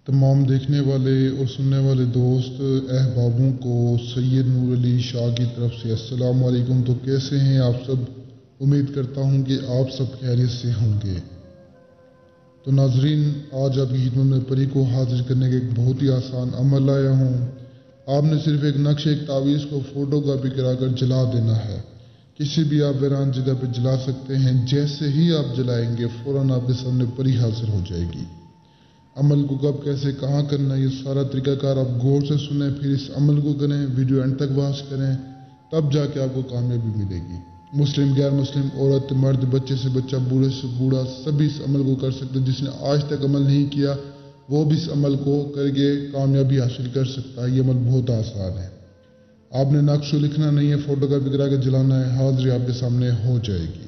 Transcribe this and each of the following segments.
तमाम देखने वाले और सुनने वाले दोस्त अहबाबों को सैयद नूर अली शाह की तरफ से अस्सलाम वालेकुम। तो कैसे हैं आप सब? उम्मीद करता हूं कि आप सब खैरियत से होंगे। तो नाजरीन, आज आपकी खिदमत में परी को हाजिर करने का एक बहुत ही आसान अमल लाया हूँ। आपने सिर्फ एक नक्श एक तावीज़ को फ़ोटो कापी कराकर जला देना है। किसी भी आप वीरान जगह पर जला सकते हैं। जैसे ही आप जलाएंगे फ़ौरन आपके सामने परी हाजिर हो जाएगी। अमल को कब कैसे कहाँ करना, ये सारा तरीकाकार आप गौर से सुने, फिर इस अमल को करें, वीडियो एंड तक वॉच करें, तब जाके आपको कामयाबी मिलेगी। मुस्लिम, गैर मुस्लिम, औरत, मर्द, बच्चे से बच्चा, बूढ़े से बूढ़ा, सभी इस अमल को कर सकते हैं। जिसने आज तक अमल नहीं किया वो भी इस अमल को करके कामयाबी हासिल कर सकता है। ये अमल बहुत आसान है। आपने नक्श लिखना नहीं है, फोटो कापी करा के जलाना है, हाजिरी आपके सामने हो जाएगी।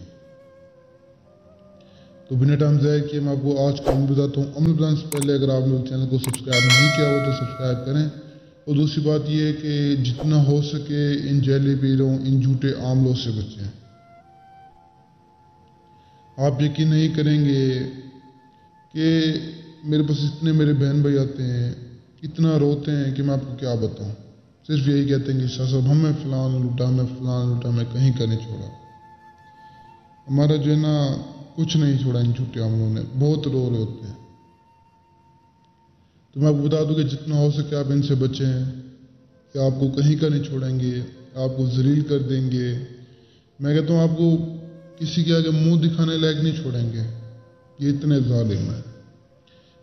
तो बिना टाइम ज़ाया किए मैं आपको आज का अमल बताता हूँ। अमल बताने से पहले अगर आपने चैनल को सब्सक्राइब नहीं किया हो तो सब्सक्राइब करें। और दूसरी बात यह है कि जितना हो सके इन जैली पीलों, इन झूठे आमलों से बचें। आप यकीन नहीं करेंगे कि मेरे पास इतने मेरे बहन भाई आते हैं, इतना रोते हैं कि मैं आपको क्या बताऊं। सिर्फ यही कहते हैं कि शाह साहब हमें फलान लूटा, हमें फलान लूटा, हमें कहीं का नहीं छोड़ा। हमारा जो है ना कुछ नहीं छोड़ा इन झूठे आमलों ने। बहुत रो रहे होते हैं। तो मैं आपको बता दूं कि जितना हो सके आप इनसे बचें, कि आपको कहीं का नहीं छोड़ेंगे, आपको जलील कर देंगे। मैं कहता हूँ आपको किसी के आगे मुंह दिखाने लायक नहीं छोड़ेंगे। ये इतने जालिम हैं।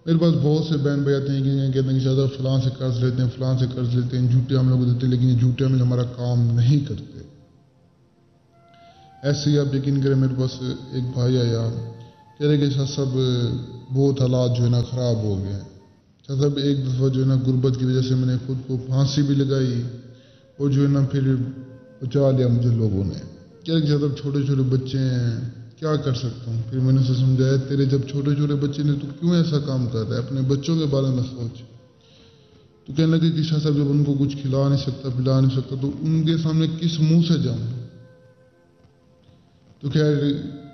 मेरे पास बहुत से बहन भाई आते हैं कि कहते हैं कि शायद फलां से कर्ज लेते हैं, फलां से कर्ज लेते हैं, झूठे हम लोग देते हैं, लेकिन ये झूठे हम हमारा काम नहीं करते। ऐसे ही आप यकीन करें, मेरे पास एक भाई आया, कह रहे कि शाह साहब बहुत हालात जो है ना ख़राब हो गए। शाह साहब एक दफ़ा जो है ना गुर्बत की वजह से मैंने खुद को फांसी भी लगाई और जो है ना फिर बचा लिया मुझे लोगों ने। कह रहे कि शाह साहब छोटे छोटे बच्चे हैं, क्या कर सकता हूँ। फिर मैंने उसे समझाया, तेरे जब छोटे छोटे बच्चे ने तो क्यों ऐसा काम कर रहा है, अपने बच्चों के बारे में सोच। तो कहने लगे कि शाह साहब जब उनको कुछ खिला नहीं सकता, पिला नहीं सकता, तो उनके सामने किस मुंह से जाऊँ। तो खैर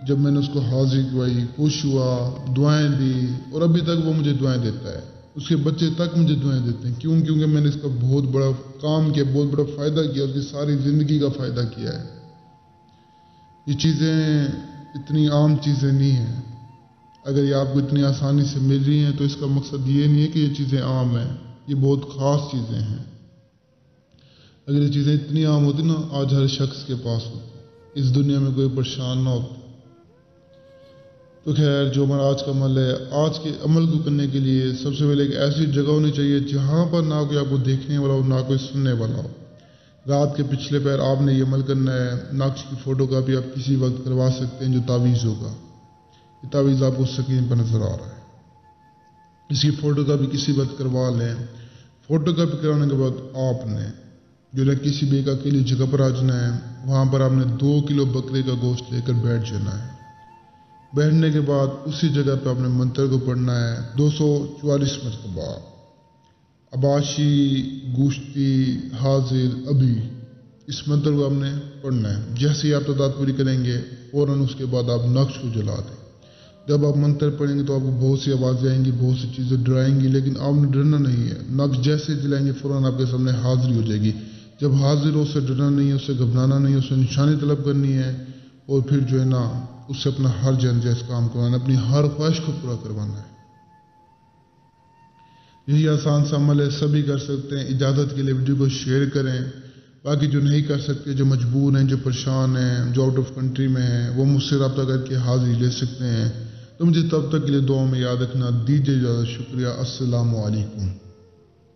जब मैंने उसको हाजिर करवाई, खुश हुआ, दुआएं दी, और अभी तक वो मुझे दुआएं देता है। उसके बच्चे तक मुझे दुआएं देते हैं। क्यों? क्योंकि मैंने इसका बहुत बड़ा काम किया, बहुत बड़ा फ़ायदा किया, उसकी सारी ज़िंदगी का फ़ायदा किया है। ये चीज़ें इतनी आम चीज़ें नहीं हैं। अगर ये आपको इतनी आसानी से मिल रही हैं तो इसका मकसद ये नहीं है कि ये चीज़ें आम हैं। ये बहुत ख़ास चीज़ें हैं। अगर ये चीज़ें इतनी आम होती ना, आज हर शख्स के पास होती, इस दुनिया में कोई परेशान ना होता। तो खैर जो हमारा आज का अमल है, आज के अमल को करने के लिए सबसे पहले एक ऐसी जगह होनी चाहिए जहाँ पर ना कोई आपको देखने वाला हो, ना कोई सुनने वाला हो। रात के पिछले पैर आपने ये अमल करना है। नक्श की फ़ोटो कापी आप किसी वक्त करवा सकते हैं, जो तावीज़ होगा। ये तावीज़ आपको स्क्रीन पर नज़र आ रहा है। इसकी फ़ोटो कापी किसी वक्त करवा लें। फ़ोटो कापी कराने के बाद आपने जो है किसी भी एक अकेली जगह पर आ जाना है। वहाँ पर आपने 2 किलो बकरे का गोश्त लेकर बैठ जाना है। बैठने के बाद उसी जगह पर आपने मंत्र को पढ़ना है 244 मरतबा। अबाशी गुश्ती हाजिर अभी, इस मंत्र को आपने पढ़ना है। जैसे ही आप तादाद पूरी करेंगे फ़ौरन उसके बाद आप नक्श को जला दें। जब आप मंत्र पढ़ेंगे तो आपको बहुत सी आवाज़ें आएंगी, बहुत सी चीज़ें डराएंगी, लेकिन आपने डरना नहीं है। नक्श जैसे जलाएंगे फ़ौरन आपके सामने हाजिरी हो जाएगी। जब हाजिर हो, उससे डरना नहीं है, उससे घबराना नहीं है, उससे निशानी तलब करनी है और फिर जो है ना उससे अपना हर जायज़ काम करवाना है, अपनी हर ख्वाहिश को पूरा करवाना है। यही आसान सा अमल है, सभी कर सकते हैं। इजाज़त के लिए वीडियो को शेयर करें। बाकी जो नहीं कर सकते, जो मजबूर हैं, जो परेशान हैं, जो आउट ऑफ कंट्री में हैं, वो मुझसे रब्ता करके हाजिरी ले सकते हैं। तो मुझे तब तक के लिए दुआ में याद रखना। दीजिए इजाज़त। शुक्रिया। अस्सलामु अलैकुम।